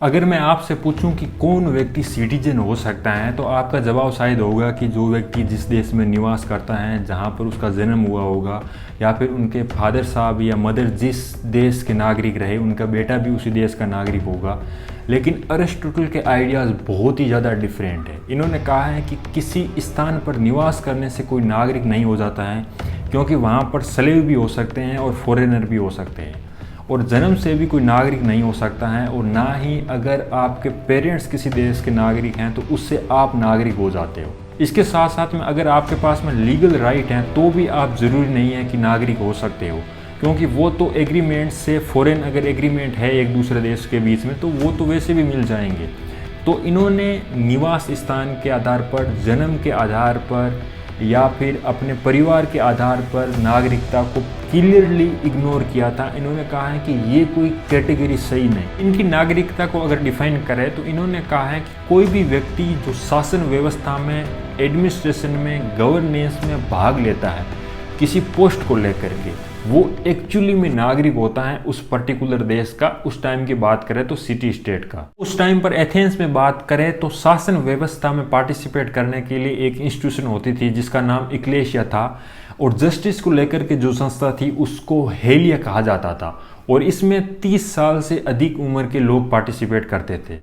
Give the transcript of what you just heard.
अगर मैं आपसे पूछूं कि कौन व्यक्ति सिटीजन हो सकता है तो आपका जवाब शायद होगा कि जो व्यक्ति जिस देश में निवास करता है, जहां पर उसका जन्म हुआ होगा, या फिर उनके फादर साहब या मदर जिस देश के नागरिक रहे उनका बेटा भी उसी देश का नागरिक होगा। लेकिन अरिस्टोटल के आइडियाज़ बहुत ही ज़्यादा डिफरेंट है। इन्होंने कहा है कि किसी स्थान पर निवास करने से कोई नागरिक नहीं हो जाता है, क्योंकि वहाँ पर स्लेव भी हो सकते हैं और फॉरेनर भी हो सकते हैं, और जन्म से भी कोई नागरिक नहीं हो सकता है। और ना ही अगर आपके पेरेंट्स किसी देश के नागरिक हैं तो उससे आप नागरिक हो जाते हो। इसके साथ साथ में अगर आपके पास में लीगल राइट हैं तो भी आप ज़रूरी नहीं है कि नागरिक हो सकते हो, क्योंकि वो तो एग्रीमेंट से फॉरेन अगर एग्रीमेंट है एक दूसरे देश के बीच में तो वो तो वैसे भी मिल जाएंगे। तो इन्होंने निवास स्थान के आधार पर, जन्म के आधार पर या फिर अपने परिवार के आधार पर नागरिकता को क्लियरली इग्नोर किया था। इन्होंने कहा है कि ये कोई कैटेगरी सही नहीं। इनकी नागरिकता को अगर डिफाइन करें तो इन्होंने कहा है कि कोई भी व्यक्ति जो शासन व्यवस्था में, एडमिनिस्ट्रेशन में, गवर्नेंस में भाग लेता है किसी पोस्ट को लेकर के, वो एक्चुअली में नागरिक होता है उस पर्टिकुलर देश का। उस टाइम की बात करें तो सिटी स्टेट का। उस टाइम पर एथेंस में बात करें तो शासन व्यवस्था में पार्टिसिपेट करने के लिए एक इंस्टीट्यूशन होती थी जिसका नाम इक्लेशिया था, और जस्टिस को लेकर के जो संस्था थी उसको हेलिया कहा जाता था, और इसमें 30 साल से अधिक उम्र के लोग पार्टिसिपेट करते थे।